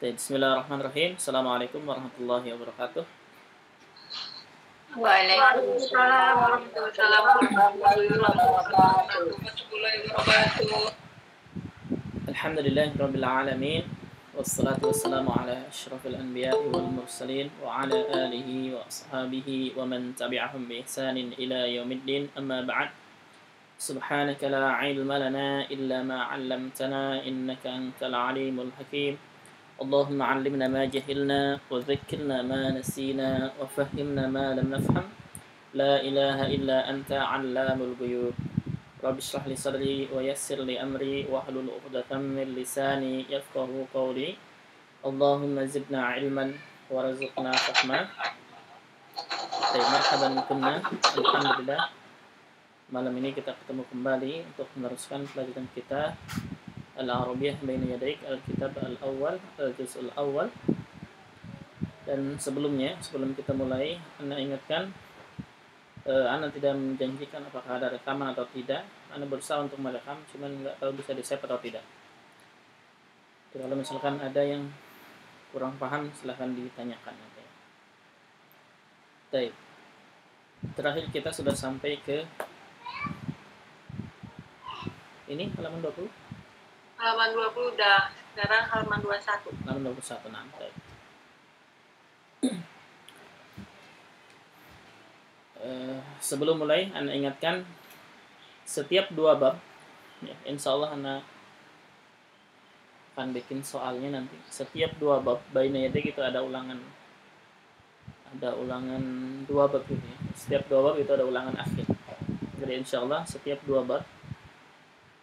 Bismillahirrahmanirrahim. Assalamualaikum warahmatullahi wabarakatuh. Waalaikumsalam warahmatullahi wabarakatuh. Alhamdulillahirabbil alamin. Wassalatu wassalamu ala asyrafil anbiya'i wal mursalin wa ala alihi wa ashabihi wa man tabi'ahum bi ihsanin ila yaumiddin. Amma ba'd. Subhanaka la ilma lana illa ma 'allamtana innaka antal alimul hakim. اللهم علمنا ما جهلنا وذكرنا ما نسينا وفهمنا ما لم نفهم لا إله إلا أنت علام الغيوب رب اشرح لي صدري ويسر لي أمري واحلل عقدة من لساني يفقهوا قولي اللهم زدنا علما ورزقنا فهما. Marhaban bikumna. Alhamdulillah, malam ini kita ketemu kembali untuk meneruskan pelajaran kita Al-Arabiyah Baina Yadaik Al-Kitab Al-Awwal Al-Juz' Al-Awwal. Dan sebelum kita mulai, Anda ingatkan, Anda tidak menjanjikan apakah ada rekaman atau tidak. Anda berusaha untuk merekam, cuman nggak tahu bisa di-save atau tidak. Jadi kalau misalkan ada yang kurang paham, silahkan ditanyakan. Baik. Terakhir kita sudah sampai ke ini halaman 20. Halaman 20 udah, sekarang halaman 21. Halaman 21 nanti. Sebelum mulai, Anda ingatkan setiap dua bab, ya, insya Allah Anda akan bikin soalnya nanti. Setiap dua bab Baina Yadaik itu ada ulangan dua bab gitu ya. Setiap dua bab itu ada ulangan akhir. Jadi insya Allah setiap dua bab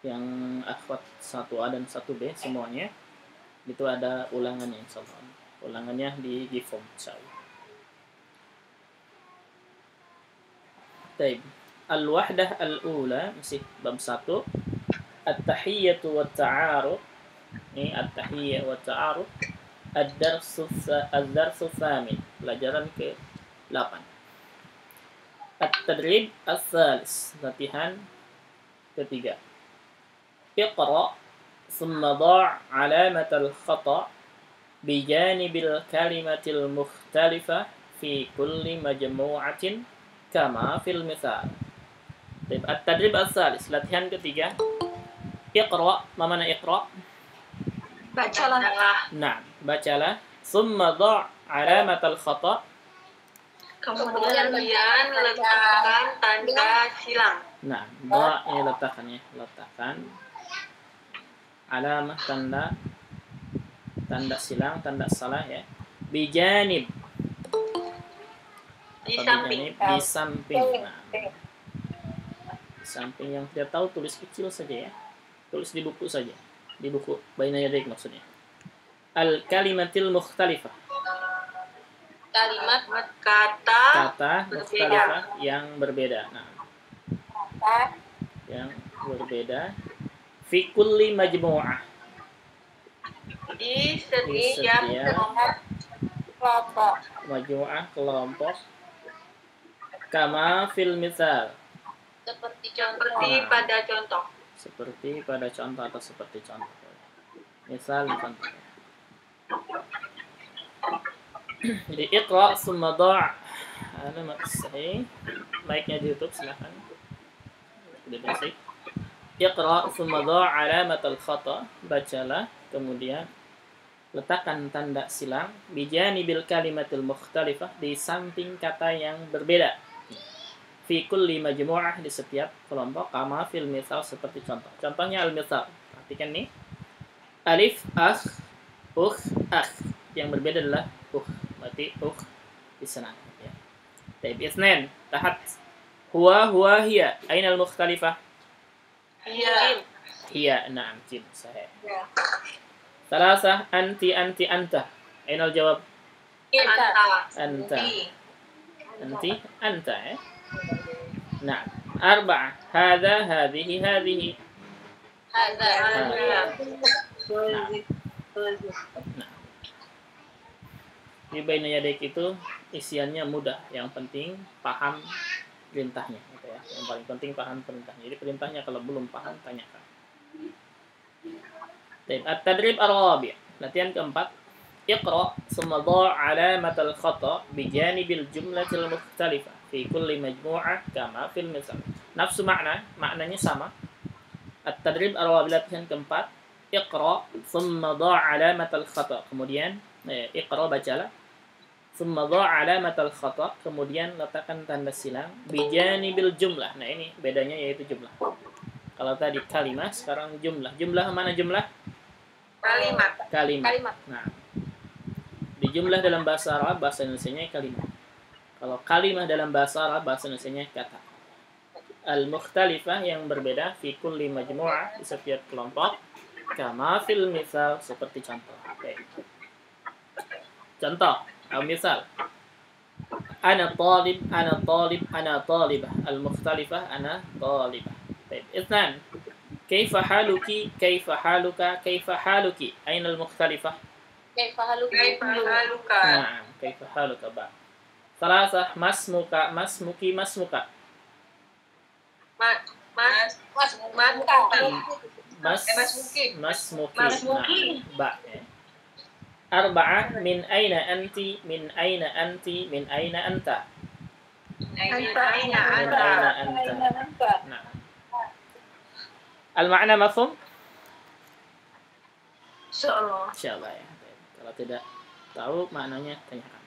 yang akhwat 1A dan 1B semuanya itu ada ulangannya insyaallah. Ulangannya di form insyaallah. Baik. Al-wahdah al-ula masih bab 1. At-tahiyyatu wa ta'aruf. Ini at-tahiyyah wa ta'aruf. Ad-darsu tsamin. Pelajaran ke-8. At-tadrib as-salis. Latihan ketiga. اقرأ ثم ضع علامة الخطأ بجانب الكلمة المختلفة في كل مجموعة كما في المثال. التدريب الثالث. latihan ketiga. اقرأ. ما معنى اقرأ؟ Bacalah. Nah, bacalah. ثم ضع علامة الخطأ. Kemudian letakkan tanda silang. Nah, ضع ini letakkannya. Letakkan alamah tanda silang, tanda salah ya. Bijanib. Di samping. Di samping. Nah, di samping yang tidak tahu tulis kecil saja ya. Tulis di buku saja. Di buku Baina Yadaik maksudnya. Al-kalimatil mukhtalifah. Kalimat kata mukhtalifah yang berbeda. Nah, yang berbeda. Fi kulli majmu'ah. Di setiap kelompok. Majmu'ah kelompok. Kama fil misal. Seperti pada contoh. Seperti pada contoh atau seperti contoh. Misal contoh. Jadi iqra summa dha' alamat sahih. Mic-nya ditutup silakan. Sudah basic. Iqra thumma dha' alamat al-khata. Bacalah, kemudian letakkan tanda silang bijanibil kalimatil mukhtalifah, di samping kata yang berbeda. Fi kulli majmu'ah, di setiap kelompok. Kama fil misal, seperti contoh. Contohnya al-misal. Perhatikan nih. Alif akh, akh. Yang berbeda adalah berarti di sana ya. Taib isnan tahat huwa hiya. Aina al-mukhtalifah? Hiya, na'am, jim, sahih. Salasah, anti, anta. Ainal jawab? Anta. Anta, ya. Na'am. Arba'ah, hadha, hadhihi. Hadha. Nah. Di Baina Yadaik itu isiannya mudah, yang penting paham perintahnya gitu ya. Yang paling penting paham perintahnya. Jadi perintahnya kalau belum paham tanyakan. At-tadrib ar-rabi'. Latihan keempat. اقرأ ثم ضع علامة الخطأ بجانب الجملة المختلفة في كل مجموعة كما في المثال. Nafsu maknanya sama. At-tadrib al-wabil latihan keempat. Iqra thumma dha' alamat al-khata. Kemudian iqra bacalah. Thumma dha' alamat al-khata. Kemudian letakkan tanda silang bijanibil jumlah. Nah, ini bedanya yaitu jumlah. Kalau tadi kalimat, sekarang jumlah. Jumlah mana jumlah? Kalimat. Nah, di jumlah dalam bahasa Arab, bahasa Indonesianya kalimat. Kalau kalimah dalam bahasa Arab, bahasa Indonesianya kata. Al-mukhtalifah yang berbeda fi kulli majmu'ah, di setiap kelompok, kama fil misal, seperti contoh. Okay. Contoh, misal. Ana talib, ana talib, ana talibah. Al-mukhtalifah, ana talibah. Baik, itsnan. Kaifa haluki, kaifa haluka, kaifa haluki. Aina al-mukhtalifah? Kaifa haluka. Nah, kaifa haluka ba. Salasah, masmuka, masmuki, masmuka. Masmuki. Nah, ba. Arba'ah, min aina anti, min aina anti, min aina anta. Min aina anta. Nah. Al-ma'na mafhum? Insyaallah ya. Kalau tidak tahu maknanya tanyakan.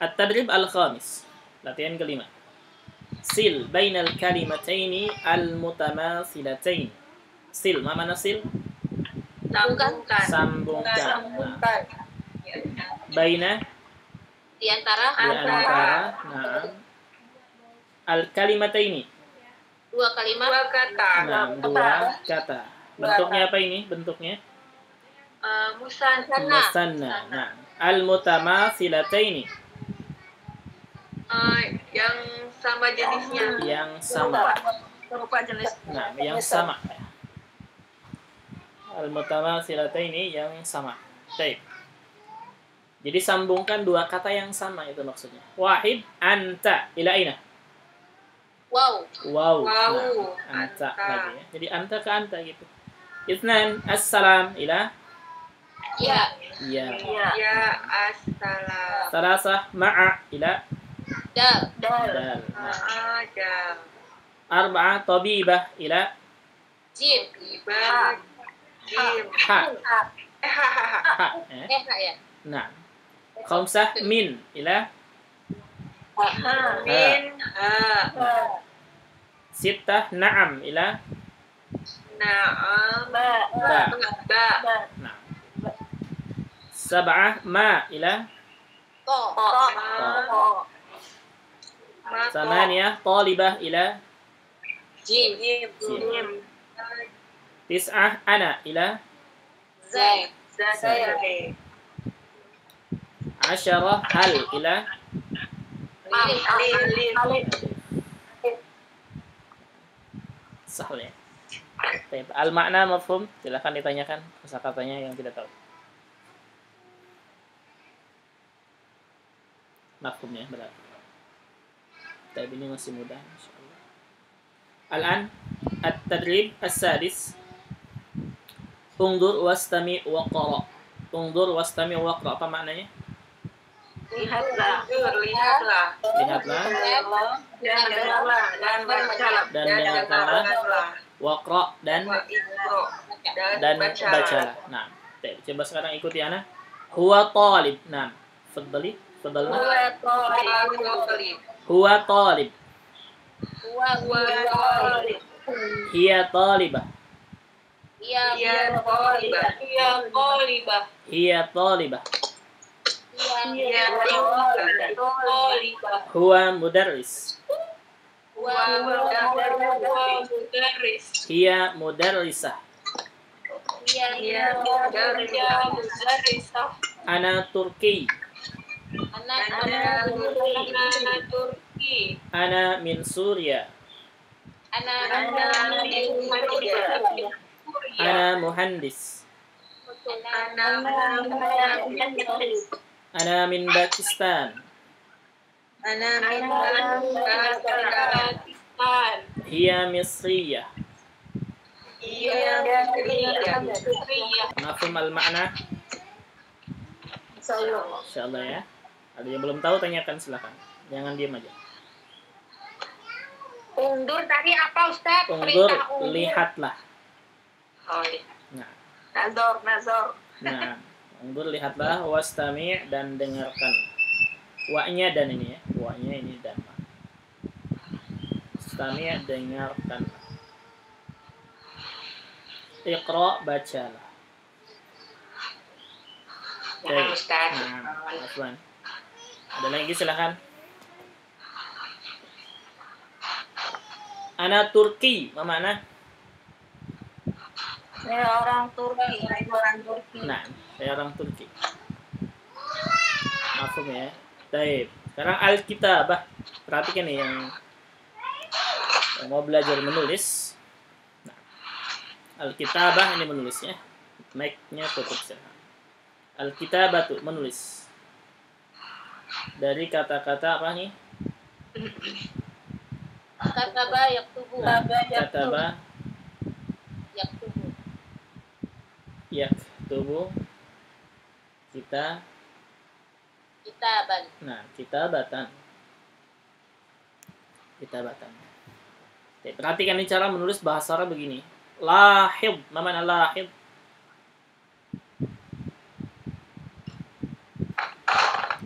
At-tadrib al-khamis. Latihan kelima. Sil bainal kalimataini al-mutamathilatain. Sil, ma mana sil? Sambungkan. Nah. Baina Di antara. Nah. Al-kalimataini. Dua kalimat. Nah, dua kata. Bentuknya apa ini? Bentuknya? Musanna. Nah, al-mutamathilataini. Yang sama jenisnya. Yang sama. Serupa jenis. Nah, yang sama. Al-mutamathilataini yang sama. Baik. Jadi sambungkan dua kata yang sama, itu maksudnya. Wahid, anta, ila aina? Wow. Nah, anta lagi ya. Jadi anta ke anta gitu. Itsnan, assalam ila? Ya. Assalam. Salasah, ma'a ila? Dal. Arba'ah, tabibah ila? Jim. Ha. Ya. Nah. Khamsah, min ila? Sittah, na'am ila? Ba. Nah. Sab'ah, ma ila? Samaniyah, talibah ila? Jim. Tis'ah, ana ila? Zaid. Asyarah, hal ila? Sahul ya. Al-makna mafhum? Silakan ditanyakan kosakatanya yang tidak tahu. Mafhumnya berarti. Tapi ini masih mudah insyaallah. Al-an at-tadrib as-sadis. Undur wastami wa qara. Undur wastami wa qara. Apa maknanya? Lihatlah. Dan dengarkanlah. Waqra dan bacalah. Nah, coba sekarang ikuti ana. Huwa talib. Nah, fadhali. Huwa talib. Hiya talibah. Huwa mudarris. Hiya mudarrisah. Ana Turki. Ana min Suria. Ana muhandis. Ana min Pakistan. Hiya misriyah. Mafhum al-ma'na? Insyaallah. Insyaallah ya. Ada yang belum tahu tanyakan silakan. Jangan diam aja. Undur tadi apa Ustaz? Undur, Perintah undur. lihatlah. Oh iya. Nah, Nazar. nah, undur lihatlah, wastami' dan dengarkan. Wa-nya dan ini ya. Wa-nya ini dan ma. Wastami' dengarkan. Iqra, bacalah. Ya, Ustaz. Nah, Afwan. Ada lagi silakan. Ana Turki, apa makna? Saya orang Turki. Nah, saya orang Turki. Mafhum ya. Baik. Sekarang Alkitabah. Perhatikan nih yang mau belajar menulis. Nah, Alkitabah ini menulisnya. Mic-nya tutup saja. Alkitabah tuh menulis. Dari kata-kata apa nih? Kataba yaktubu. Kataba Yaktubu. yaktubu kita. Kitaban. Nah, kitabatan. Oke, perhatikan nih cara menulis bahasa Arab begini. Lahid, mana lahid?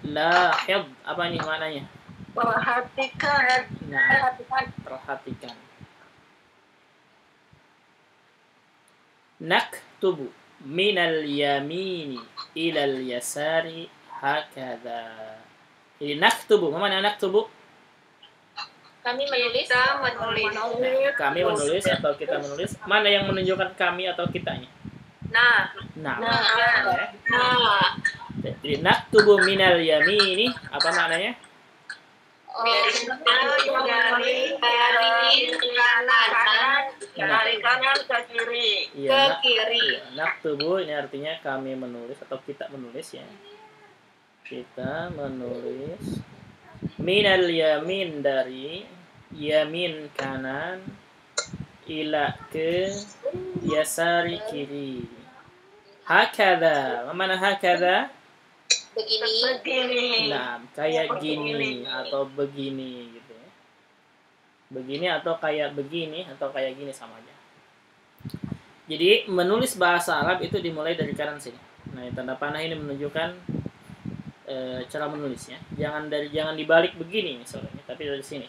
Lahid, apa ini maknanya? Perhatikan. Nah, perhatikan. Naktubu minal yamini ilal yasari hakadha. Jadi naktubu, mana naktubu? Kami menulis. Nah, kami menulis atau kita menulis. Mana yang menunjukkan kami atau kitanya? Nah. Nah. Nah. Ya. Jadi naktubu minal yamini, apa maknanya? Dari kanan ke kiri. Iya, ke kiri. Naktubu ini artinya kami menulis atau kita menulis ya. Kita menulis minal yamin, dari yamin kanan, ila ke yasari kiri. Hakada, mana hakada? Begini. Nah, kayak gini atau begini gitu ya. Begini atau kayak begini atau kayak gini sama aja. Jadi menulis bahasa Arab itu dimulai dari kanan sini. Nah, tanda panah ini menunjukkan cara menulisnya. Jangan dibalik begini misalnya, tapi dari sini,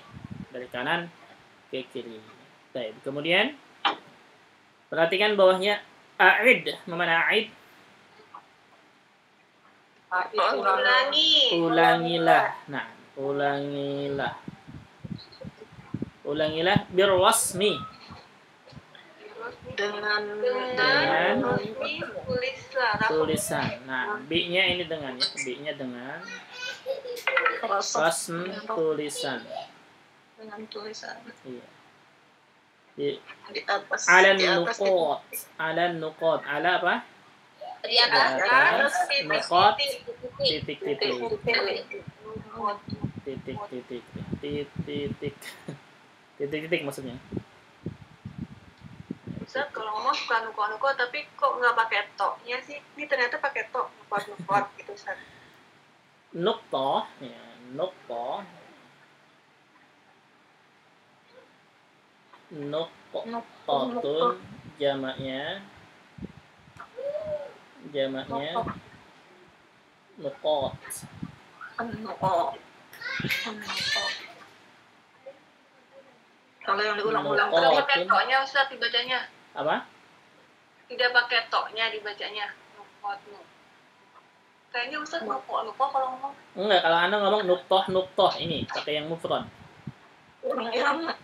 dari kanan ke kiri. Baik. Kemudian perhatikan bawahnya a'id, mana a'id? Ulangilah. Nah, ulangilah birwasmi, Dengan tulisan. Nah, bi-nya ini dengan ya, bi-nya dengan wasm, tulisan. Dengan tulisan. Iya. Di atas. ala nukot, ala apa? Di atas nukot, titik-titik. Titik-titik maksudnya. Ustaz, kalau ngomong suka nuko-nuko tapi kok nggak pakai toknya sih? Ini ternyata pakai tok, nukot gitu Ustaz. Nuktoh, ya, nuktotun jamaknya nukot. Kalau yang diulang-ulang tidak pakai toknya Ustaz dibacanya. Apa? Tidak pakai toknya dibacanya. Nukot. Kayaknya Ustaz nukot kalau ngomong. Enggak, kalau Anda ngomong nuktoh ini pakai yang mufrad. Yang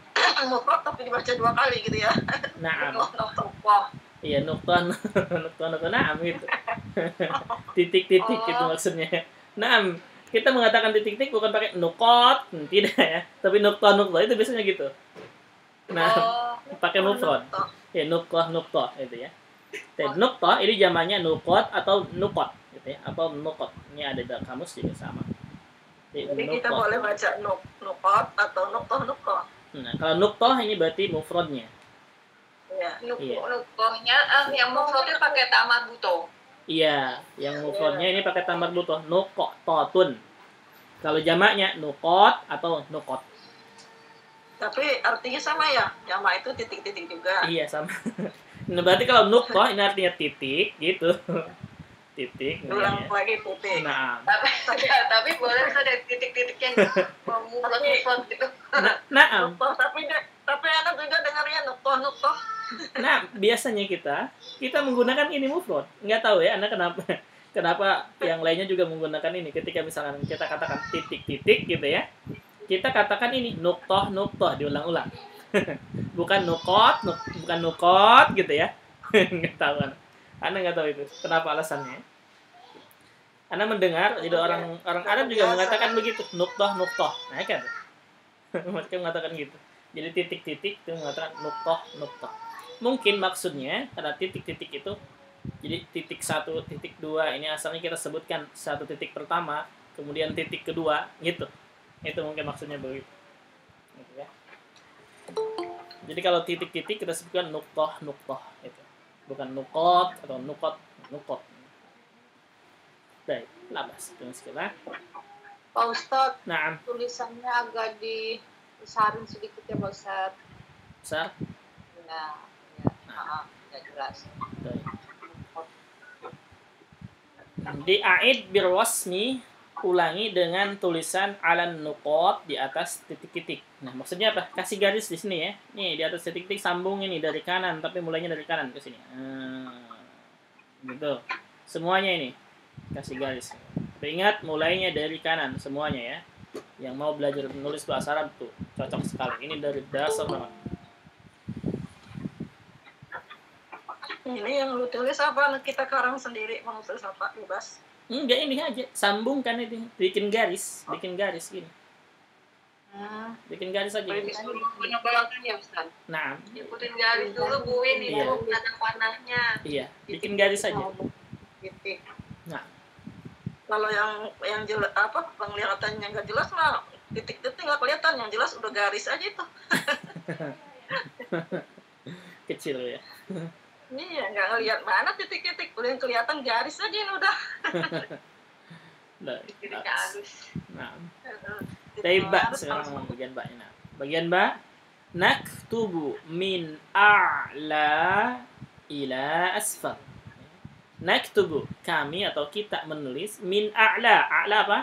nukot tapi dibaca 2 kali gitu ya. Naam. Nuktoh. Iya, nuktoh naam gitu. Titik-titik itu maksudnya. Naam. Kita mengatakan titik-titik bukan pakai nukot, tidak ya. Tapi nuktoh itu biasanya gitu. Nah, pakai mufrad. Ya, nuktoh itu ya. Nuktoh ini jamannya nukot atau nukot gitu ya, atau nukot. Ini ada dalam kamus juga sama. Jadi kita boleh baca nukot atau nuktoh. Nah, kalau nuktoh ini berarti mufradnya. Iya. Nuktohnya yang mufradnya pakai tamat buto. Iya, yang mufradnya ini pakai tamar butuh nuqtatun. Kalau jamaknya nuqat atau nuqat. Tapi artinya sama ya, jamak itu titik-titik juga. Iya, sama. Nah, berarti kalau nuqtah ini artinya titik gitu. Titik Ulang namanya. lagi titik. Nah, tapi boleh ada titik-titik yang mufrad gitu. nah, Nuktoh, tapi anak juga dengarnya nuktoh. nah, biasanya kita menggunakan ini mufrad. Nggak tahu ya, Anda kenapa yang lainnya juga menggunakan ini. Ketika misalkan kita katakan titik-titik gitu ya, kita katakan ini nuqtah diulang-ulang. Bukan bukan nukot gitu ya. Nggak tahu kan. Anda nggak tahu itu. Kenapa alasannya? Anda mendengar, jadi orang Arab juga mengatakan begitu, nuqtah. Nah, kan? Mereka mengatakan gitu. Jadi titik-titik itu mengatakan nuqtah. Mungkin maksudnya karena titik-titik itu jadi titik 1, titik 2 ini asalnya kita sebutkan satu titik pertama, kemudian titik kedua gitu. Itu mungkin maksudnya begitu. Gitu ya. Jadi kalau titik-titik kita sebutkan nuqtah itu. Bukan nukot atau nukot. Baik, labas. Tunggu sekitar. Pak Ustadz, Nah, tulisannya agak dibesarin sedikit ya Pak Ustadz. besar. Nah, nggak jelas. Baik. Di aid birwasmi, ulangi dengan tulisan alan nukot di atas titik-titik. Nah, maksudnya apa? Kasih garis di sini ya. Nih, di atas titik-titik sambung ini dari kanan, tapi mulainya dari kanan ke sini. Gitu. Semuanya ini kasih garis. Tapi ingat mulainya dari kanan semuanya ya. Yang mau belajar menulis bahasa Arab tuh cocok sekali. Ini dari dasar banget. Ini yang lu tulis apa? Kita karang sendiri mau tulis apa? Bebas. Enggak, ini aja. Sambungkan itu. Bikin garis gini. Bikin garis aja. Penebalan ya Ustaz. Nah, Ikutin garis dulu buin itu Iya. tanda panahnya. iya, bikin garis aja. Titik. Nah, Kalau yang jelas apa penglihatannya nggak jelas mah titik-titik nggak kelihatan, yang jelas udah garis aja itu. kecil ya. Iya, nggak ngelihat mana titik-titik, udah yang kelihatan garis aja ini udah. Titiknya halus. Nah, Titik Taiba garis sekarang langsung. bagian ba. Nah, bagian ba, naktubu min a'la ila asfal. Naktubu, kami atau kita menulis min a'la. A'la apa?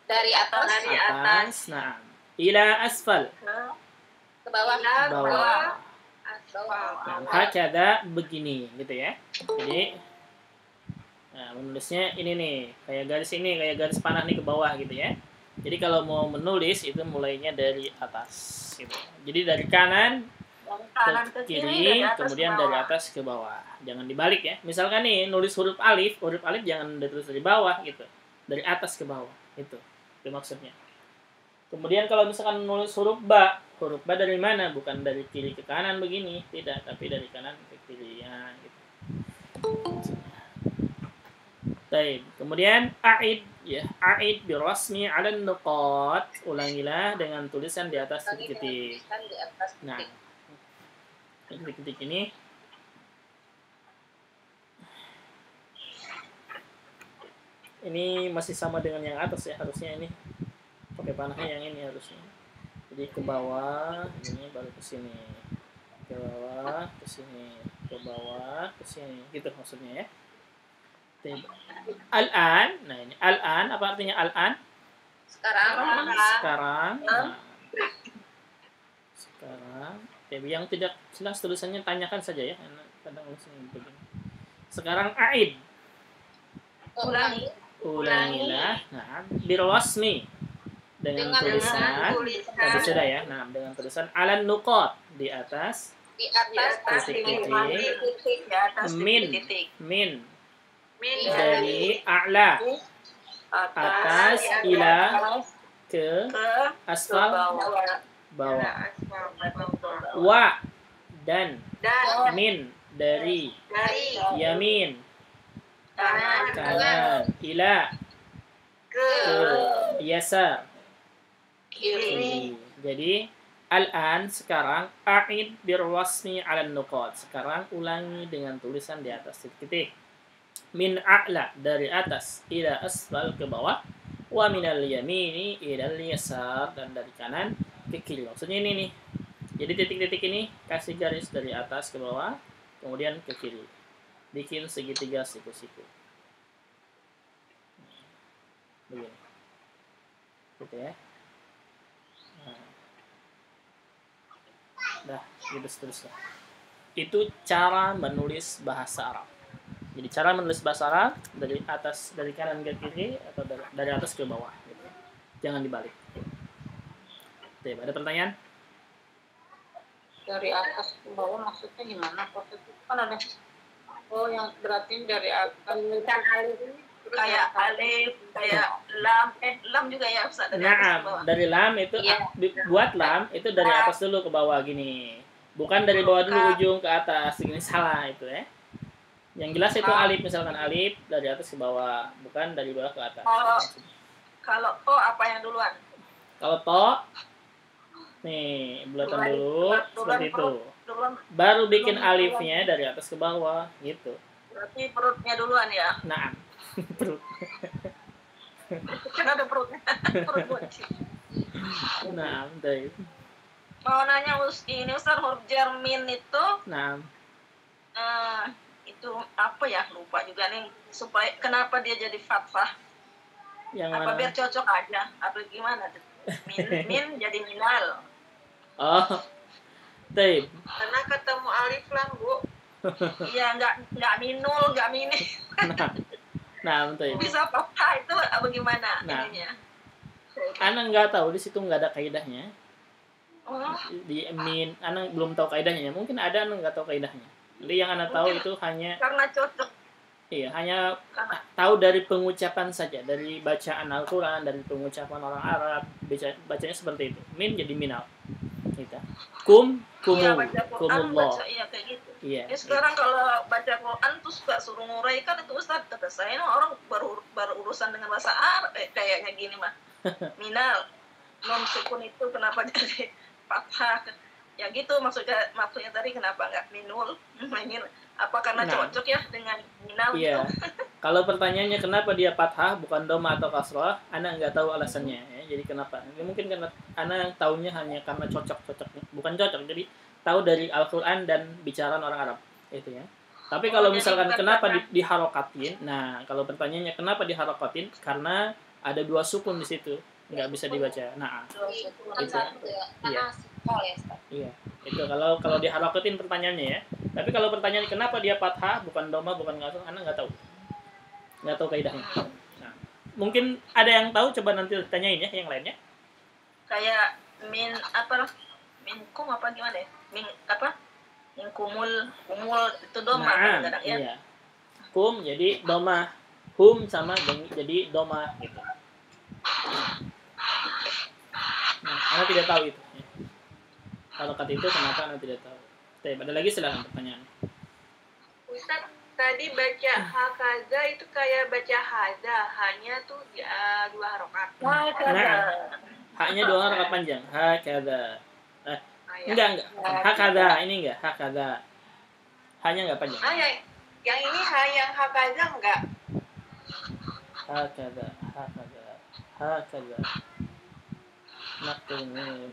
Dari atas Dari atas. Nah, ila asfal. ke bawah. Bawah. Bawah. Nah, hakada begini gitu ya. Jadi menulisnya ini nih, kayak garis panah nih ke bawah gitu ya. Jadi kalau mau menulis itu mulainya dari atas gitu. Jadi dari kanan Kanan ke ke kiri, kiri, dari atas kemudian ke dari bawah. atas ke bawah. Jangan dibalik ya. Misalkan nih nulis huruf alif jangan ditulis dari bawah gitu. Dari atas ke bawah. Itu maksudnya. Kemudian kalau misalkan nulis huruf ba dari mana? Bukan dari kiri ke kanan begini, tidak, tapi dari kanan ke kiri ya gitu. Baik, kemudian a'id birasmi 'ala nuqat. Ulangilah dengan tulisan di atas titik-titik. Di atas Nah, titik. titik-titik ini masih sama dengan yang atas ya, harusnya ini pakai panahnya yang ini harusnya. Jadi ke bawah, ini baru ke sini. Ke bawah, ke sini. Ke bawah, ke sini. Gitu maksudnya ya. Al-an, nah ini al-an, apa artinya al-an? Sekarang Sekarang. Nah. Sekarang. Yang tidak jelas tulisannya tanyakan saja ya. Kadang langsung begini. Sekarang a'id. Ulangilah. Nah, birwasmi. Dengan tulisan. Tadi sudah ya. Nah, dengan tulisan alan nuqat di atas di atas titik-titik. Di atas Min. titik-titik. Min Min dari a'la atas ila ke ke asfal bawah. bawah. Wa dan dan min dari yamin kanan kanan ila ke ke yasar Kiri. kiri. Jadi al-an sekarang a'id birwasmi 'ala nuqat. Sekarang ulangi dengan tulisan di atas titik-titik. min a'la dari atas ila asfal ke bawah, wa minal yamini ila yasar dan dari kanan ke kiri. Maksudnya ini nih. Jadi titik-titik ini kasih garis dari atas ke bawah, kemudian ke kiri. Bikin segitiga siku-siku. Begini. Gitu ya. Nah. Dah, gitu seterusnya. Itu cara menulis bahasa Arab. Jadi cara menulis bahasa Arab dari atas, dari kanan ke kiri atau dari atas ke bawah. Gitu. Jangan dibalik. Oke, ada pertanyaan? Dari atas ke bawah maksudnya gimana? Proses itu kan ada. Oh, yang berarti dari atas. Kan alif ini Kayak alif, kayak lam juga ya Ustaz, dari atas ke bawah. Nah, dari lam itu buat lam itu dari atas dulu ke bawah gini. Bukan dari bawah dulu ujung ke atas. Gini salah itu ya. Yang jelas itu alif, misalkan alif dari atas ke bawah, bukan dari bawah ke atas. Kalau to apa yang duluan? Kalau to nih, bulatan dulu seperti itu. Baru bikin alifnya dari atas ke bawah gitu. Berarti perutnya duluan ya? Nah, perut. Kan ada perutnya. Perut bocil. Nah, dari Mau nanya ini Ustaz, huruf jar min itu nah, itu apa ya, lupa juga nih, supaya kenapa dia jadi fathah? yang Apa mana? biar cocok aja? Apa gimana? Min jadi minal. Oh, taib. Karena ketemu alif lam, Bu. Iya, nggak minul, nggak mini. Nah, taib. Bisa fathah itu apa gimana Nah. ininya? Ana nggak tahu, di situ nggak ada kaidahnya. Oh, Di min, Ana belum tahu kaidahnya. Mungkin ada, Ana nggak tahu kaidahnya. Jadi yang Ana tahu itu hanya karena cocok. hanya tahu dari pengucapan saja, dari bacaan Al-Qur'an, dari pengucapan orang Arab, bacanya seperti itu. Min jadi minal. Gitu. Iya, baca Quran, kumullah. baca iya kayak gitu. Iya. Ya sekarang kalau baca Quran tuh suka suruh nguraikan itu Ustaz, kata saya orang baru urusan dengan bahasa Arab kayaknya gini mah. Minal, non sukun itu kenapa jadi fathah? Ya gitu maksudnya tadi kenapa nggak minul? Minul apa karena cocok ya dengan minal Iya. gitu? Kalau pertanyaannya kenapa dia fathah bukan doma atau kasrah, Ana nggak tahu alasannya ya. Jadi kenapa? Ya, mungkin karena Ana tahunya hanya karena cocoknya, bukan cocok. Jadi tahu dari Al-Qur'an dan bicaraan orang Arab itu ya. Tapi kalau misalkan kenapa diharokatin? Nah, kalau pertanyaannya kenapa diharokatin? Karena ada dua sukun di situ, nggak bisa dibaca. Nah, itu. Iya. Iya. Itu kalau diharokatin pertanyaannya ya. Tapi kalau pertanyaan kenapa dia fathah bukan doma bukan kasrah, Ana nggak tahu kaidahnya. Nah, mungkin ada yang tahu, coba nanti tanyain ya yang lainnya. Kayak minkum apa gimana ya? Min kumul itu doma kadang-kadang ya. Iya. Kum jadi doma, hum sama jadi doma gitu. Nah, Ana tidak tahu itu. Kalau kata itu kenapa Ana tidak tahu. Ada lagi silakan pertanyaan. Ustaz, tadi baca hakaza itu kayak baca hada, hanya tuh 2 harokat. Nah, haknya 2 harokat panjang. Hakaza. Enggak. Ya. Hakaza ini enggak. Hakaza. Hanya enggak panjang. Yang ini yang hakaza enggak? Hakaza.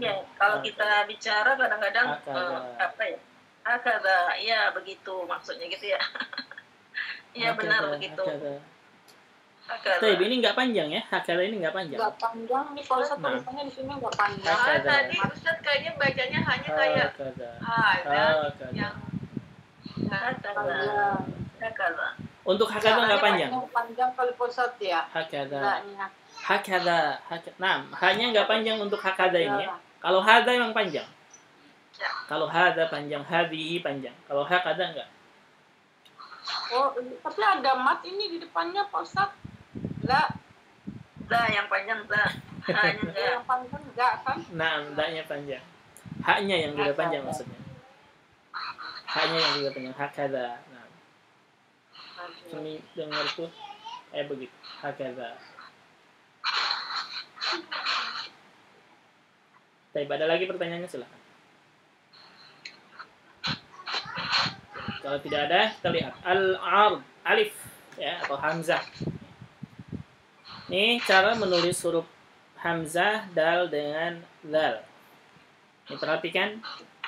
Ya, kalau kita bicara kadang-kadang Hakada, ya begitu maksudnya gitu ya. Iya benar begitu. Hakada. Tapi ini nggak panjang ya, hakada ini nggak panjang. Nggak panjang nih, kalau saya tulisannya di sini nggak panjang. Tadi Ustaz kayaknya bacanya hanya kayak hada yang Hakada. Untuk hakada nggak panjang. Panjang kali Ustaz ya. Hakada. Nah, hanya nggak panjang untuk hakada ini ya. Kalau hada memang panjang. Ya. Kalau hada panjang, hadihi panjang. Kalau hakada enggak. Oh, tapi ada mat ini di depannya Pak Ustaz. Enggak. Yang panjang hanya enggak. Yang panjang enggak kan? Nah, haknya panjang. Haknya yang tidak panjang maksudnya. Haknya yang tidak panjang, hakada. Nah. Ini dengar tuh begitu. Hakada. Baik, ada lagi pertanyaannya silakan. Kalau tidak ada, kita lihat al-ard, alif. ya atau hamzah. Ini cara menulis huruf hamzah dal dengan zal. Ini perhatikan,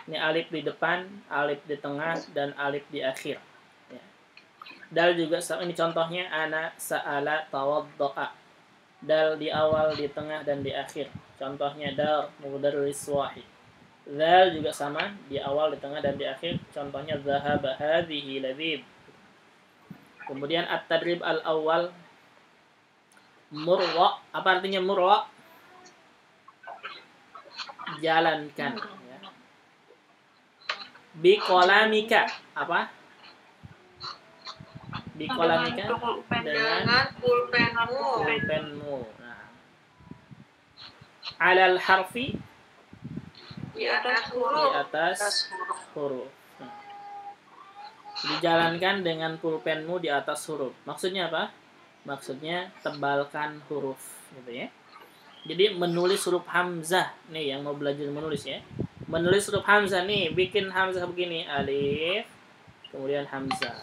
ini alif di depan, alif di tengah, dan alif di akhir. Ya. Dal juga sama, ini contohnya ana sa'ala tawaddo'a. Dal di awal, di tengah, dan di akhir. Contohnya dar mudarris wahid. Zal juga sama, di awal, di tengah, dan di akhir. Contohnya zahaba hadhihi labib. Kemudian at-tadrib al-awwal murwa. Apa artinya murwa? Jalankan. Ya. Biqalamika. Apa? Biqalamika dengan pulpenmu. pulpenmu. Nah. Alal harfi Di atas di huruf. atas huruf. Nah. Dijalankan dengan pulpenmu di atas huruf. Maksudnya apa? Maksudnya tebalkan huruf, gitu ya. Jadi menulis huruf hamzah nih yang mau belajar menulis ya. Menulis huruf hamzah nih, bikin hamzah begini, alif, kemudian hamzah.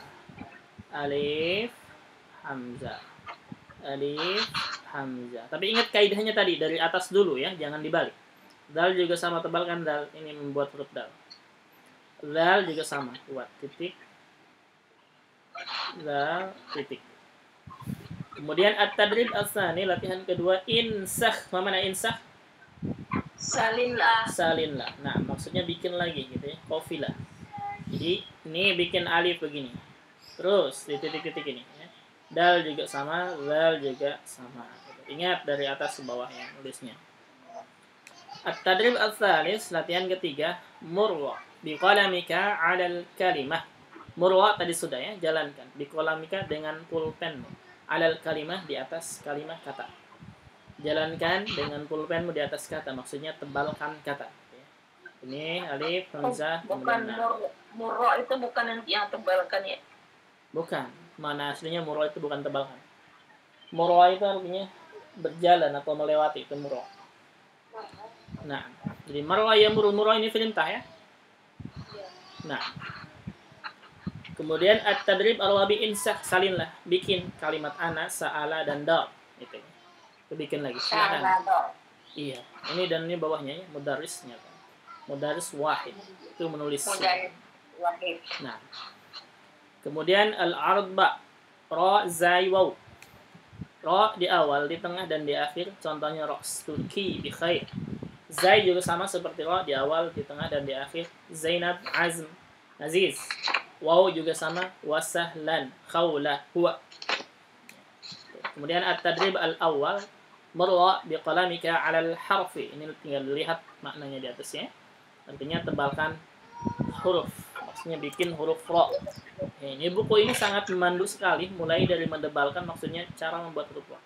Alif, hamzah. Alif, hamzah. Tapi ingat kaidahnya tadi dari atas dulu ya, jangan dibalik. Dal juga sama, tebalkan dal, ini membuat huruf dal. Dal juga sama, buat titik. Dal, titik. Kemudian at-tadrib as-tsani, latihan kedua, insakh. Mana insakh? Salinlah. Salinlah. Nah, maksudnya bikin lagi gitu ya, qafilah. Jadi, ini bikin alif begini. Terus di titik-titik ini ya. Dal juga sama, zal juga sama. Ingat dari atas ke bawah ya nulisnya. At-tadrib ats-tsalis, latihan ketiga, murwa biqalamika 'alal kalimah. Murwa tadi sudah ya, jalankan. Biqalamika dengan pulpenmu. 'Alal kalimah di atas kalimat kata. Jalankan dengan pulpenmu di atas kata, maksudnya tebalkan kata. Ini alif, hamzah, Bukan kemudian murro itu bukan yang tebalkan ya. bukan. Mana aslinya murwa itu bukan tebalkan. Murwa itu artinya berjalan atau melewati, itu murwa. Nah, jadi marwa ya murwa ini perintah ya. Nah, kemudian at-tadrib al-wabi insah, salinlah, bikin kalimat ana, sa'ala, dan dal. Itu bikin lagi. Silakan. Iya, ini dan ini bawahnya ya, mudarisnya. Mudaris wahid. Itu menulis. Wahid. Nah, kemudian al-ardba, ra, zai, waw. Ra di awal, di tengah, dan di akhir. Contohnya ra's turki bi khair. Zai juga sama seperti ra, di awal, di tengah, dan di akhir. Zainab, azm, aziz. Waw juga sama, wasahlan, khawla, huwa. Kemudian at-tadrib al-awwal, marwa biqalamika 'alal harfi. Ini tinggal lihat maknanya di atasnya. Artinya tebalkan huruf. Maksudnya bikin huruf ra. Ini buku ini sangat memandu sekali, mulai dari mendebalkan, maksudnya cara membuat huruf ra.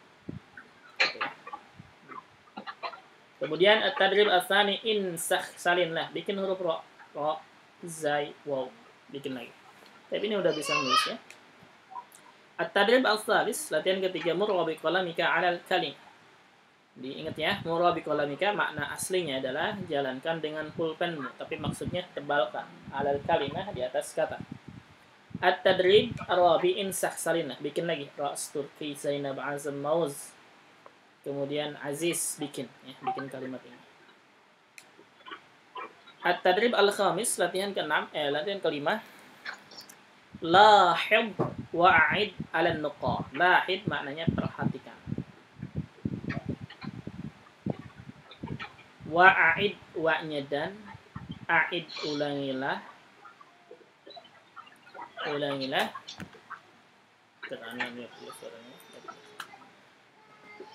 Kemudian at-tadrib ats-tsani, insakh, salinlah, bikin huruf ra. Ra, zai, waw. Bikin lagi. Tapi ini udah bisa nulis ya. At-tadrib ats-tsalis, latihan ketiga, murwa biqalamika 'alal kalim. Diingat ya, murwa biqalamika makna aslinya adalah jalankan dengan pulpenmu, tapi maksudnya tebalkan 'alal kalimah di atas kata. At-tadrib ar-rabi, insakh, salinlah, bikin lagi. Ra's turki, Zainab, azm, mauz. Kemudian aziz, bikin ya, bikin kalimat ini. At-tadrib al-khamis, latihan kelima, lahid wa'id 'alan nuqah. Lahid maknanya perhatikan. Wa'id, wa'nya dan, a'id, ulangilah.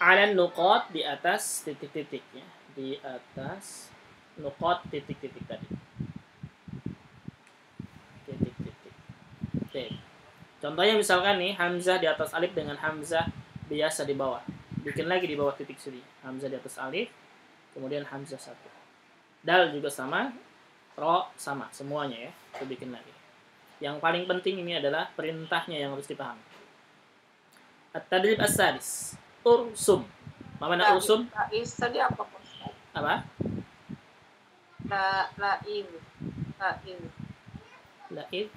Alan nuqat, di atas titik-titiknya, di atas nuqat titik-titik tadi. Titik-titik. Oke. Contohnya misalkan nih, hamzah di atas alif dengan hamzah biasa di bawah. Bikin lagi di bawah titik sini. Hamzah di atas alif, kemudian hamzah satu. Dal juga sama, ro sama, semuanya ya. Kita bikin lagi. Yang paling penting ini adalah perintahnya yang harus dipahami. At-tadrib as-sadis, ursum. Apa makna ursum? Lais tadi apa Ustaz? Apa? Laib. Laib.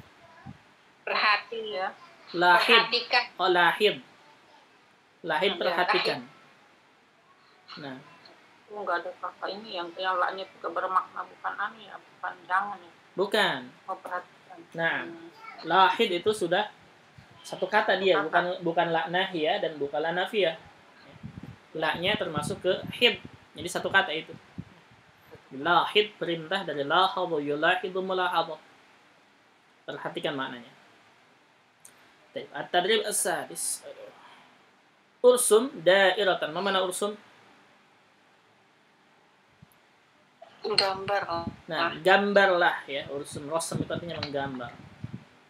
Perhati ya. Lahid. Perhatikan. Oh, lahid. Lahid Ada perhatikan. Nah, Enggak ada kakak ini yang laknya juga bermakna bukan ya, bukan jangan ya. bukan. Oh, perhatikan. Nah, lahid itu sudah satu kata dia, Kata. bukan la nahiyah dan bukan la nafiyah. La-nya termasuk ke hid. Jadi satu kata itu. Lahid perintah dari lahadhu yulahidu mulahadha. Perhatikan maknanya. At-tadrib as-sadis. Ursum dairatan. Mana ursum? Gambar. Nah, gambarlah ya. Ursum rasam itu artinya menggambar.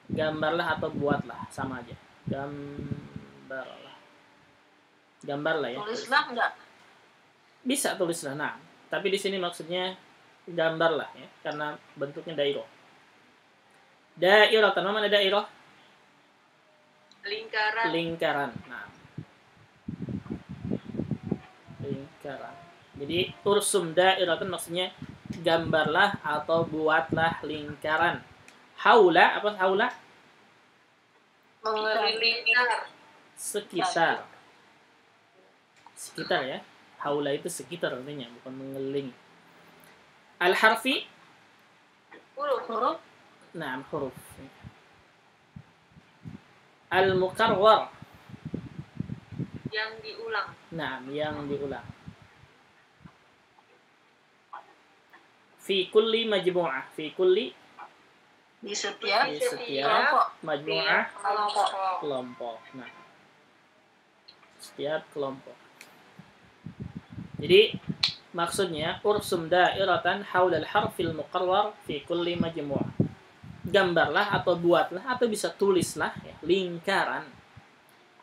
Gambarlah atau buatlah, sama aja. Gambarlah ya. Tulislah enggak? Bisa tulislah. Nah, tapi di sini maksudnya gambarlah ya, karena bentuknya dairah. Dairatan, mana dairah? Lingkaran. Nah. Lingkaran. Jadi ursum dairatan maksudnya gambarlah atau buatlah lingkaran. Haula, apa haula? Mengelilingi. Sekitar ya. Haula itu sekitar artinya, bukan mengelilingi. Al-harfi Huruf. Nah, huruf. Al-mukarrar Yang diulang. Nah, yang diulang. Fi kulli majmu'ah. Fi kulli Di setiap setiap majmu'ah kelompok. kelompok. Nah, setiap kelompok. Jadi maksudnya ursum dairatan haulal harfil muqarrar fi kulli majmu'ah. Gambarlah atau buatlah atau bisa tulislah ya, lingkaran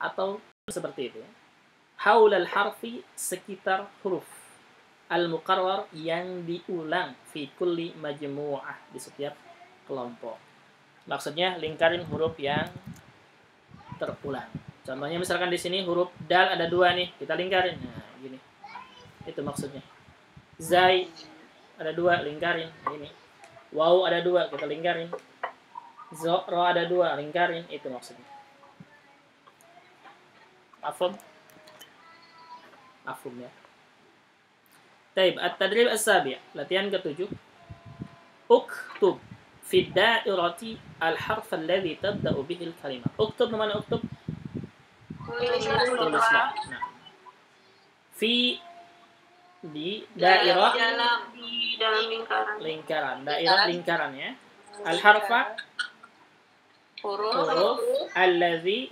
atau seperti itu. Haulal harfi sekitar huruf. Al-muqarrar yang diulang fi kulli majmu'ah di setiap kelompok. Maksudnya lingkarin huruf yang terulang. Contohnya misalkan di sini huruf dal ada 2 nih, kita lingkarin. Nah, gini. Itu maksudnya. Zai ada 2, lingkarin. Ini. Waw ada 2, kita lingkarin. Ro ada 2, lingkarin. Itu maksudnya. Mafhum ya. Taib, at-tadrib as-sabi'. Latihan ke-7. Uktub fi dairati al-harf alladhi tabda'u bihi al-kalimah. Uktub mana uktub? Tulislah. Nah. Fi di dairah Di dalam lingkaran. Dairah lingkaran ya. Al-harfa huruf alladhi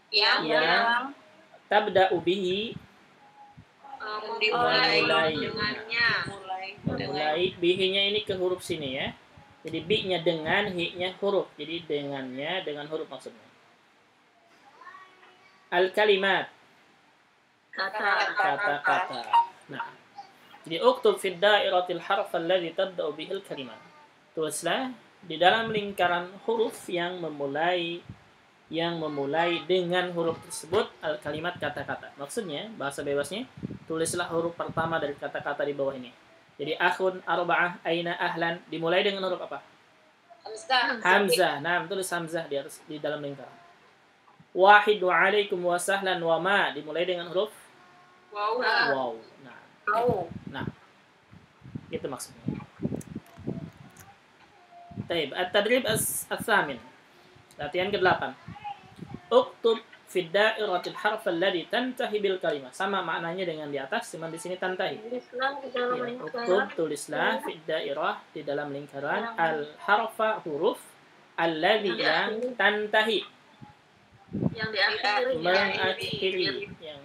yang tabda'u bihi Dimulai Mulai bihi-nya ini ke huruf sini ya. Jadi bi-nya dengan, hi-nya huruf. Jadi dengannya dengan huruf maksudnya. Al-kalimat kata-kata. Nah. Jadi uktub fi dairatil harf alladhi tabda'u bihil kalimat. Tulislah di dalam lingkaran huruf yang memulai dengan huruf tersebut al-kalimat kata-kata. Maksudnya bahasa bebasnya tulislah huruf pertama dari kata-kata di bawah ini. Jadi akhun, arba'ah, aina, ahlan dimulai dengan huruf apa? Hamzah. Nah, tulis hamzah di atas di dalam lingkaran. Wahid wa alaikum wa sahlan wa ma dimulai dengan huruf waw. Nah. Itu maksudnya. Taib, at-tadrib as-thamin. Latihan ke-8. Uktub fi dairatil harf alladhi tantahi bil kalimah. Sama maknanya dengan di atas, cuma di sini tantahi. Uktub, tulislah fi dairah di dalam lingkaran al-harfa huruf alladhi yang tantahi. Yang diakhiri.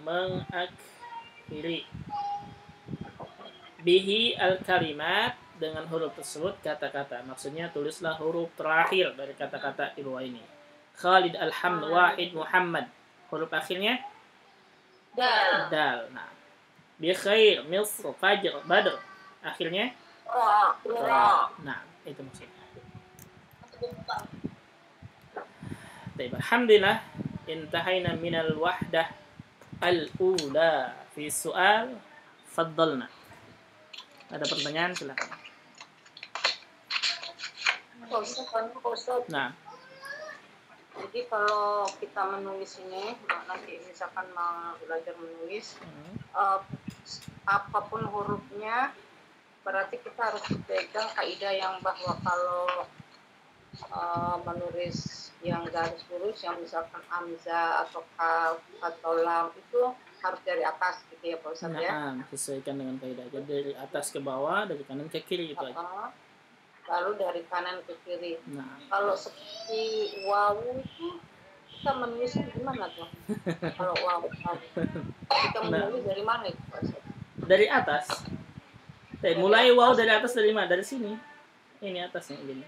Mengakhiri. Bihi al-kalimat dengan huruf tersebut kata-kata. Maksudnya tulislah huruf terakhir dari kata-kata di bawah ini. Khalid, Alhamd, Wahid, Muhammad. Huruf akhirnya dal. Nah. Bi khair, Misr, Fajr, Badr. Akhirnya ra. Nah, itu maksudnya. Baik, alhamdulillah intahayna minal wahdah al-ula fi soal faddalna. Ada pertanyaan silakan. Nah. Jadi kalau kita menulis ini, nanti misalkan mau belajar menulis, apapun hurufnya, berarti kita harus pegang kaidah yang bahwa kalau menulis yang garis lurus, yang misalkan hamzah atau kaf atau lam itu harus dari atas gitu ya Pak Ustadz ya. Sesuaikan dengan kaidah. Jadi dari atas ke bawah, dari kanan ke kiri itu aja. Lalu dari kanan ke kiri. Nah, kalau seperti wawu itu kita menulisnya gimana tuh? Kalau wawu kita menulis dari mana itu Pak Ustadz? Dari atas. Mulai wawu dari atas dari mana? Dari sini. Ini atasnya gini.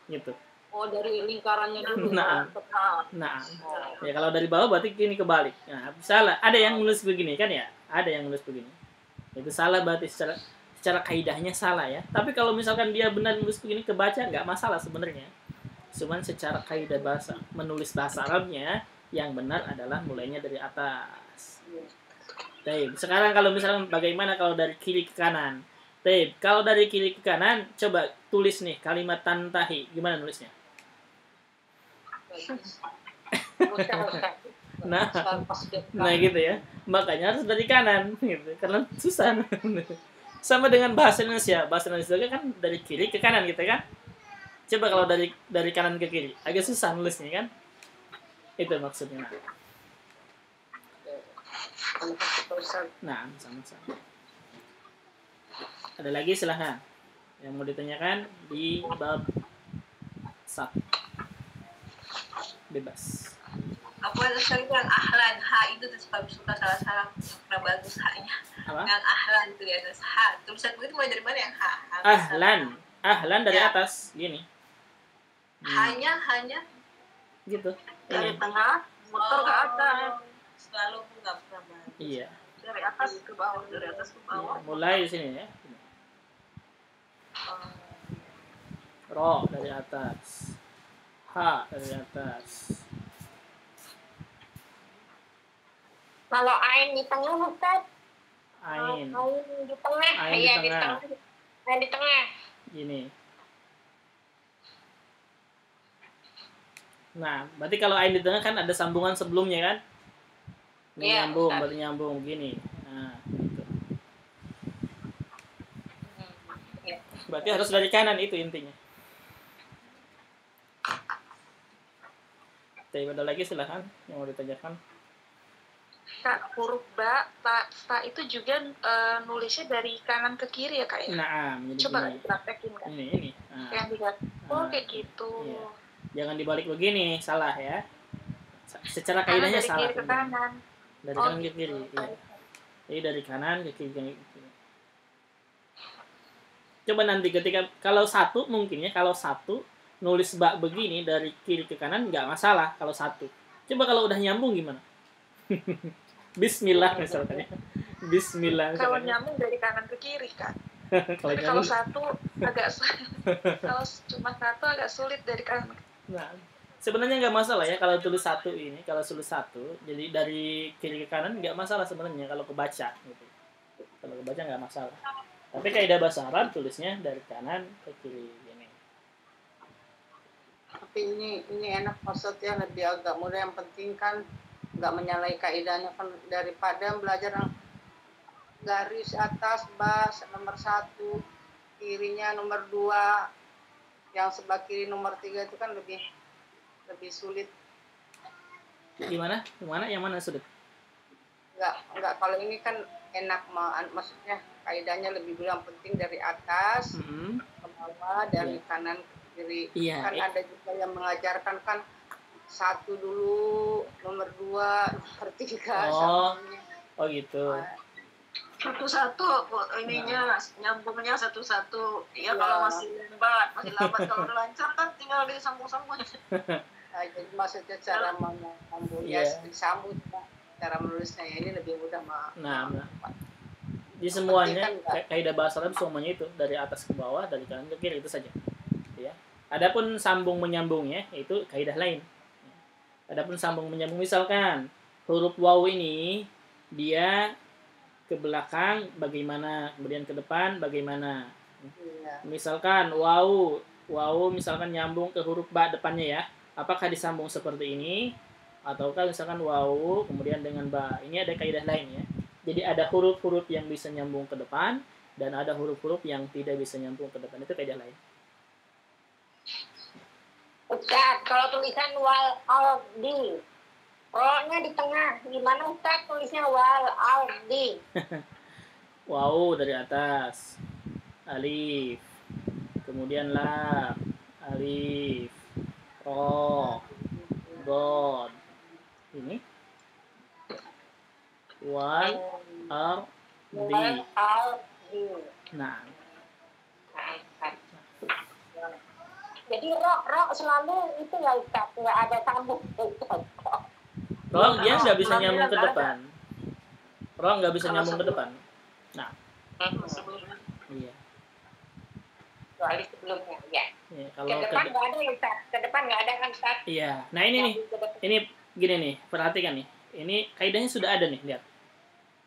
Gitu. Oh, dari lingkarannya dulu. Nah. Ya kalau dari bawah berarti gini kebalik. Nah, salah. Ada yang nulis begini kan ya? Ada yang nulis begini. Itu salah berarti secara kaidahnya salah ya. Tapi kalau misalkan dia benar nulis begini kebaca nggak masalah sebenarnya. Cuman secara kaidah bahasa menulis bahasa Arabnya yang benar adalah mulainya dari atas. Baik. Sekarang kalau misalkan bagaimana kalau dari kiri ke kanan? Baik. Kalau dari kiri ke kanan coba tulis nih kalimat tantahi. Gimana nulisnya? Nah gitu ya. Makanya harus dari kanan gitu. Karena susah. Sama dengan bahasa Indonesia. Bahasa Indonesia kan dari kiri ke kanan gitu kan. Coba kalau dari kanan ke kiri, agak susah nulisnya kan. Itu maksudnya. Nah, sama-sama. Ada lagi silahkan yang mau ditanyakan di bab 1. Bebas. Aku ada sering bilang ahlan, ha itu tuh suka salah-salah, kurang bagus haknya. Yang ahlan itu di atas ha. Tulisan begitu mulai dari mana yang ha? Ahlan dari atas gini. Hanya gitu. Dari tengah, motor ke atas. Selalu nggak pernah bagus. Iya. Dari atas ke bawah, dari atas ke bawah. Iya. Mulai di sini ya. Ro dari atas. Ha dari atas. Kalau ain di tengah Ustaz. Ain di tengah. Iya di tengah. Ain di tengah. Gini. Nah, berarti kalau ain di tengah kan ada sambungan sebelumnya kan? Ini nyambung, berarti nyambung gini. Nah, gitu. Berarti harus dari kanan itu intinya. Ada lagi silahkan yang mau ditanyakan. Kak, huruf ba, ta itu juga nulisnya dari kanan ke kiri ya Kak ya? Nah, coba praktekin Kak. Ini. Nah. Yang dilihat. Oh, kayak gitu. Iya. Jangan dibalik begini, salah ya. Secara kaidahnya salah. Dari kiri ke kanan. Dari kanan ke kiri. Iya. Jadi dari kanan ke kiri. Coba nanti ketika kalau satu mungkin ya, kalau satu nulis ba begini dari kiri ke kanan nggak masalah kalau satu. Coba kalau udah nyambung gimana? Bismillah misalnya. Bismillah. Kalau nyambung dari kanan ke kiri kan. Tapi kalau satu agak kalau cuma satu agak sulit dari kanan. Nah, sebenarnya nggak masalah ya kalau tulis satu ini, kalau tulis satu, jadi dari kiri ke kanan nggak masalah sebenarnya kalau kebaca gitu. Kalau kebaca nggak masalah. Tapi kaidah bahasa Arab tulisnya dari kanan ke kiri gini. Tapi ini enak maksudnya lebih agak mudah, yang penting kan nggak menyalahi kaidahnya kan, daripada belajar yang garis atas bas nomor 1, kirinya nomor 2, yang sebelah kiri nomor 3 itu kan lebih sulit. Gimana? Yang mana sulit? Enggak, kalau ini kan enak, maksudnya kaidahnya lebih dulu, yang penting dari atas ke bawah, dari kanan ke kiri. Iya, Kan ada juga yang mengajarkan kan 1 dulu, nomor 2, nomor 3. Oh gitu. Satu-satu ininya nyambungnya satu-satu. Ya kalau masih lambat kalau udah lancar kan tinggal disambung-sambung. Jadi maksudnya cara menyambung disambung, cara menulisnya ya ini lebih mudah Nah. Di semuanya kaidah bahasa Arab semuanya itu dari atas ke bawah, dari kanan ke kiri, itu saja. Ya. Adapun sambung menyambungnya itu kaidah lain. Adapun sambung menyambung misalkan huruf waw ini dia ke belakang bagaimana, kemudian ke depan bagaimana. Misalkan waw misalkan nyambung ke huruf ba depannya ya. Apakah disambung seperti ini ataukah misalkan wawu kemudian dengan ba. Ini ada kaidah lain ya. Jadi ada huruf-huruf yang bisa nyambung ke depan dan ada huruf-huruf yang tidak bisa nyambung ke depan. Itu kaidah lain. Ustaz, kalau tulisan wal aldi, ro-nya di tengah. Gimana Ustaz tulisnya wal aldi? Wawu dari atas. Alif. Kemudian lam. Alif. Ro. Dod. Ini. Wal ardi. Wal aldi. Nah, Jadi ro selalu itu ya Ustaz, nggak ada sambung. ro dia nggak bisa nyambung ke depan. Ro nggak bisa nyambung ke depan. Nah, Sebelumnya. iya. Kecuali sebelumnya, ya. Ya, Ke kalau depan nggak ada Ustaz, ke depan nggak ada kan Ustaz? iya. Nah, ini nih. Ini gini nih, perhatikan nih. Ini kaidahnya sudah ada nih, lihat.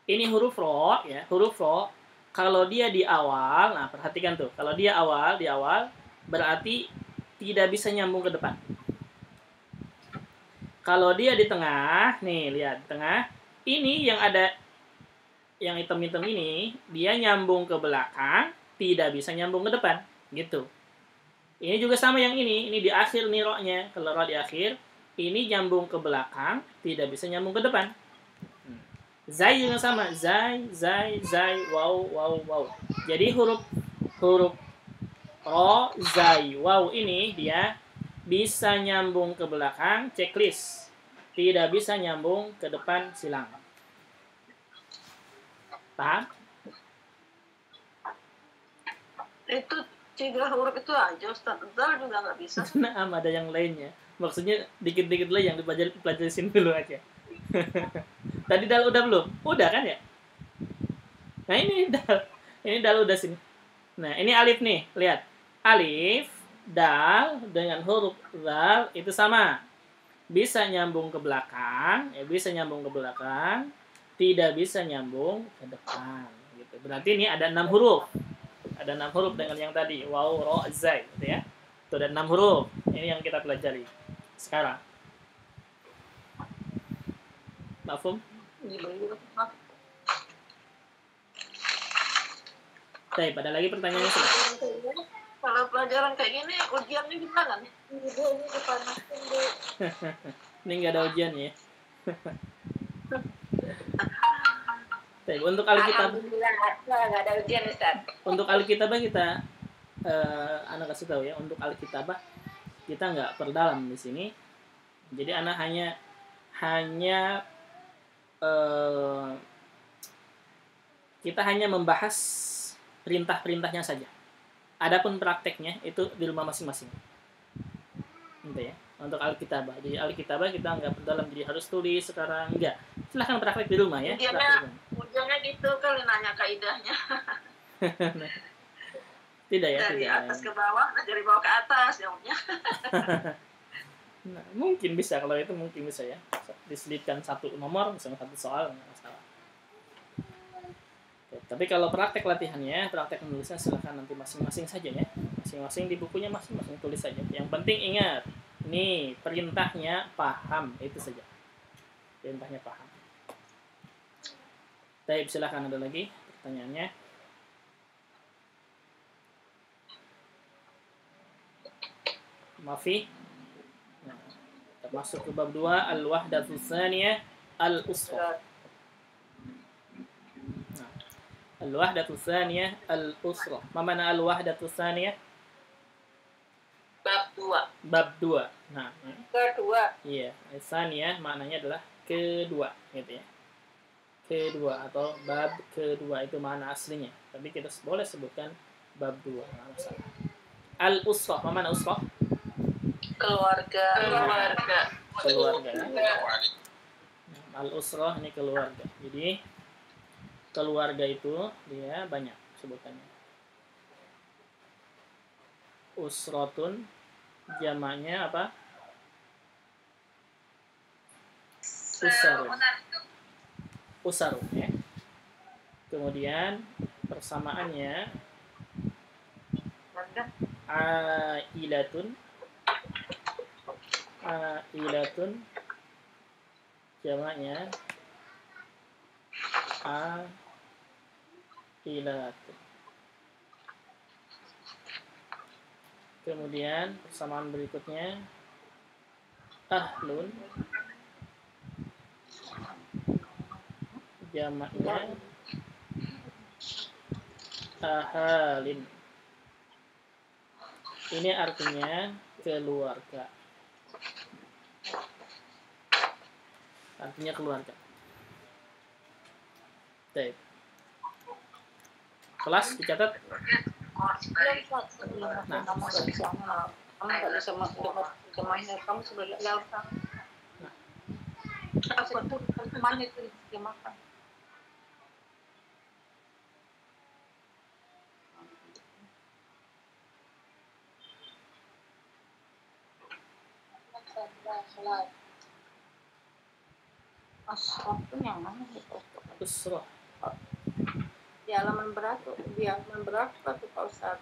Ini huruf ro ya, huruf ro. Kalau dia di awal, nah perhatikan tuh. Kalau dia di awal berarti tidak bisa nyambung ke depan. Kalau dia di tengah, nih lihat di tengah, ini yang ada yang hitam-hitam ini, dia nyambung ke belakang, tidak bisa nyambung ke depan, gitu. Ini juga sama yang ini di akhir nih ro-nya. Kalau ro di akhir, ini nyambung ke belakang, tidak bisa nyambung ke depan. Zai juga sama, zai, wow. Jadi huruf ro, zai, wow ini dia bisa nyambung ke belakang, checklist. Tidak bisa nyambung ke depan, silang. Paham? Itu 3 huruf itu aja Ustaz. Zal juga nggak bisa. Nah, ada yang lainnya. Maksudnya dikit-dikit lah yang dipelajari sini dulu aja. Tadi dal udah belum? Udah kan ya? Nah ini dal udah sini. Nah ini alif nih, lihat. Alif, dal dengan huruf zal itu sama. Bisa nyambung ke belakang, bisa nyambung ke belakang, tidak bisa nyambung ke depan. Gitu. Berarti ini ada 6 huruf. Ada 6 huruf dengan yang tadi, waw, ro, zai, gitu ya. Itu ada 6 huruf. Ini yang kita pelajari sekarang. Mafhum? Baik, ada lagi pertanyaannya sudah? Kalau pelajaran kayak gini, ujiannya gimana nih? Ini dipanasin Bu. Ini nggak ada ujian ya. Baik, untuk Alkitab. Alhamdulillah, nggak ada ujian Ustaz. Untuk Alkitabah kita anak kasih tahu ya, untuk Alkitabah kita nggak perdalam di sini. Jadi anak hanya kita hanya membahas perintah-perintahnya saja. Adapun prakteknya itu di rumah masing-masing. Gitu ya. Untuk Alkitabah. Jadi Alkitabah kita nggak perdalam, jadi harus tulis sekarang enggak. Silahkan praktek di rumah ya. Ujiannya gitu kali nanya kaidahnya. Tidak ya. Dari tidak. atas ke bawah, dari bawah ke atas jawabnya. Nah, mungkin bisa, kalau itu mungkin bisa ya. Diselipkan satu nomor, misalnya satu soal, nggak masalah. Oke, tapi kalau praktek latihannya, praktek menulisnya silakan nanti masing-masing saja ya. Masing-masing di bukunya masing-masing tulis saja. Yang penting ingat, nih perintahnya paham, itu saja. Perintahnya paham. Baik, silakan ada lagi pertanyaannya. Mafi. Nah, kita masuk ke bab 2, al-wahdatu tsaniyah al-usra. Nah, al-wahdatu tsaniyah al-usra. Ma mana al-wahdatu tsaniyah? Bab 2. Bab 2. Nah, Kedua. iya, tsaniyah maknanya adalah kedua, gitu ya. Kedua atau bab kedua itu makna aslinya. Tapi kita boleh sebutkan bab 2, enggak masalah. Al-usra, ma mana usra? Keluarga. Keluarga. Al-usrah ini keluarga. Jadi keluarga itu dia banyak sebutannya. Usratun jamaknya apa? Usarun. Usarun ya. Kemudian persamaannya ailatun. ailatun jamaknya ailatun. Kemudian persamaan berikutnya ahlun jamaknya ahalin. Ini artinya keluarga. Artinya keluarga. Baik. Kelas dicatat. Nah, kamu nggak bisa terjemahnya, kamu sudah lihat kan? Apa tuh terjemahan itu diterjemahkan? Asraf itu yang mana gitu? usrah. Di halaman berapa tuh Pak Ustadz?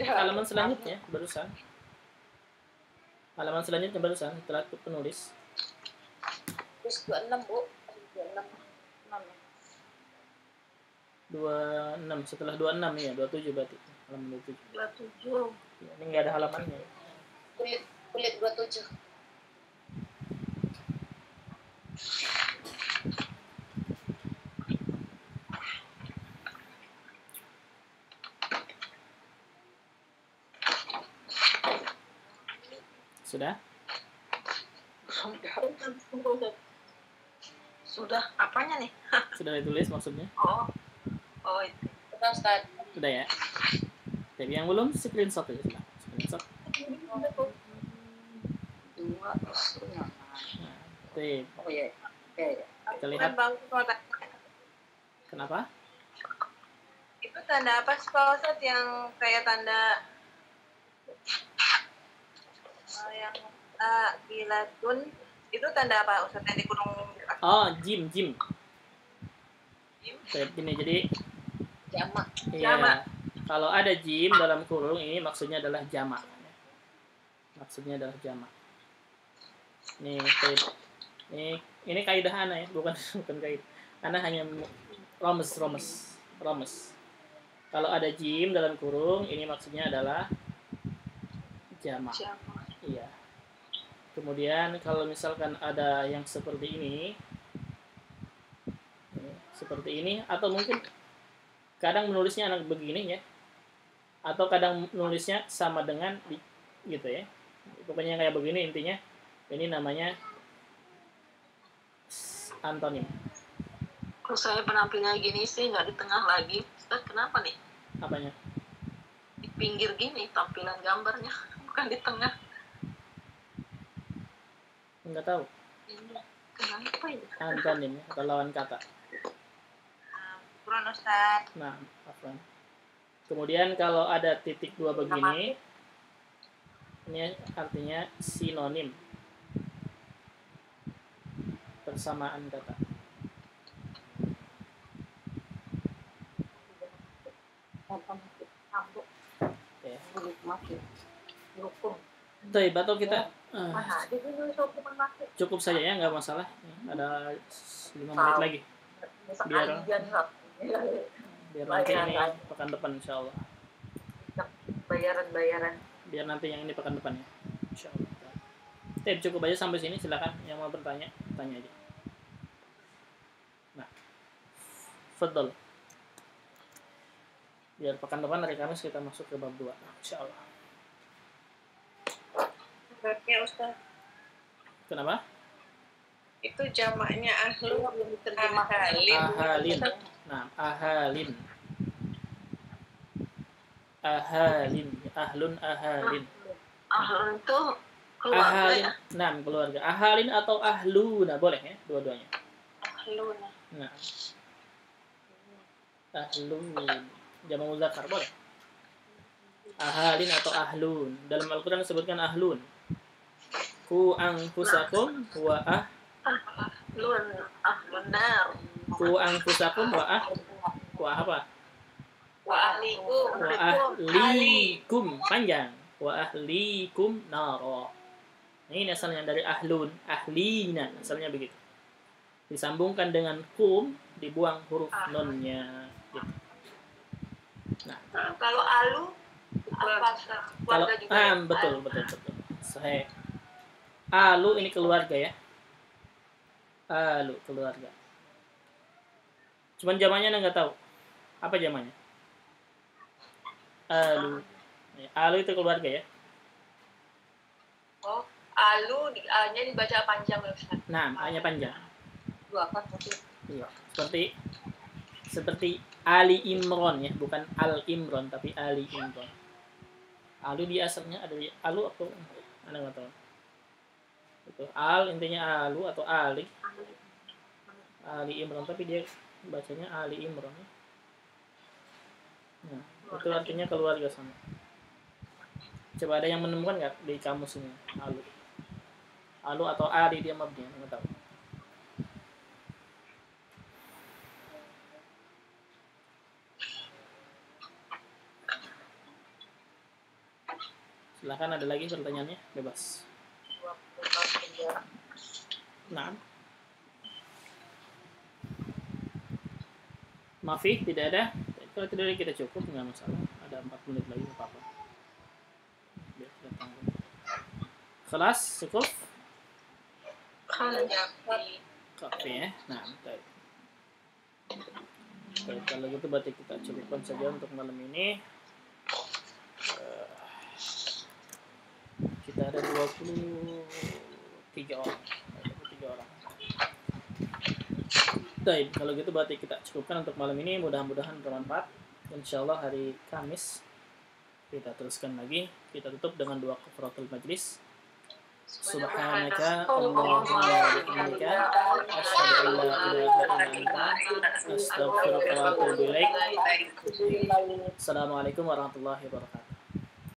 Halaman selanjutnya barusan. Halaman selanjutnya barusan setelah penulis. Terus 26 Bu. 26 setelah 26 ya, 27 berarti. Halaman 27. 27. Ya, ini enggak ada halamannya. Kulit 27. Sudah? Sudah apanya nih? Sudah ditulis maksudnya? Oh itu. Betul Ustaz. Sudah ya? Tapi yang belum screenshot aja sudah. Screenshot. Dua usulnya. Nah, tip. Oh iya. Ya. Kita lihat. Kenapa? Itu tanda apa sih Pak Ustadz yang kayak tanda yang gilatun itu tanda apa Ustadz yang di gunung? Oh, jim. Tip ini jadi Jamak. iya. Jamak. Kalau ada jim dalam kurung ini maksudnya adalah jamak. Maksudnya adalah jamak. Nih, tip. Ini kaidah ana ya, bukan kaidah. Ana hanya romes. Kalau ada jim dalam kurung, ini maksudnya adalah jamak. Iya. Kemudian kalau misalkan ada yang seperti ini, atau mungkin kadang menulisnya anak begini ya, atau kadang menulisnya sama dengan gitu ya. Pokoknya kayak begini intinya. Ini namanya antonim. Kalau saya penampilnya gini sih nggak di tengah lagi. Ustaz, kenapa nih? Apanya? Di pinggir gini tampilan gambarnya, bukan di tengah. Enggak tahu. Kenapa ini? Antonim atau lawan kata. Kurang Ustadz. Nah, afwan. Kemudian kalau ada titik dua begini, ini artinya sinonim. Persamaan kata. Ya. Baik, atau kita cukup saja ya, nggak masalah. Ada 5 menit lagi. Biar nanti ini pekan depan insya Allah. Bayaran. Biar nanti yang ini pekan depan ya. Insya Allah. Cukup aja sampai sini. Silakan yang mau bertanya, tanya aja. Nah, fadhol. Biar pekan depan hari Kamis kita masuk ke bab 2. Insya Allah. Berarti Ustadz. Kenapa? Itu jamaknya ahlun belum diterjemahkan. Ahalin. Nah, ahalin. Ahlun ahalin. Ahlun itu keluarga Ahalin. ya? Nah, keluarga. Ahalin atau ahluna boleh ya, dua-duanya. Ahlun. Nah. Ahlun. Jamak muzakkar boleh. Ahalin atau ahlun. Dalam Al-Qur'an disebutkan ahlun. Ku anfusakum wa ahlun nar. ku anfusakum wa apa? Wa ahlikum. Wa ahlikum panjang. Wa ahlikum naro. Ini asalnya dari ahlun, ahlina, asalnya begitu. Disambungkan dengan kum, dibuang huruf nunnya. Gitu. Nah, Kalau alu apa kalau keluarga juga? Ya? betul. Sahih. Alu ini keluarga ya. Alu keluarga. Cuman zamannya Anda nggak tahu. Apa zamannya? Alu. Alu itu keluarga ya. Oh, alu A-nya dibaca panjang ya Ustaz. Nah, A-nya panjang. Dua kan satu. Iya. Seperti Ali Imron ya, bukan Al Imron tapi Ali Imron. Alu di asalnya ada di alu atau Anda nggak tahu. Itu Al intinya alu atau Ali. Ali Imron tapi dia bacanya Ali Imron ya. Nah, itu artinya keluarga sama. Coba ada yang menemukan nggak di kamus ini alu? Alu atau Ali dia mabnya nggak tahu. Silahkan, ada lagi pertanyaannya, bebas. Nah, Mafi tidak ada. Kalau tidak ada kita cukup, nggak masalah. Ada 4 menit lagi, nggak apa-apa. Biar kita tanggung. Kelas cukup. Kafe ya. Nah, baik. Baik, kalau gitu berarti kita cukupkan saja untuk malam ini. Kita ada 23 orang. 23 orang. Baik, kalau gitu berarti kita cukupkan untuk malam ini. Mudah-mudahan bermanfaat. Insyaallah hari Kamis kita teruskan lagi. Kita tutup dengan dua kafaratul majlis. Subhanaka Allahumma wa bihamdika asyhadu an la ilaha illa anta astaghfiruka wa atubu ilaik. Assalamualaikum warahmatullahi wabarakatuh.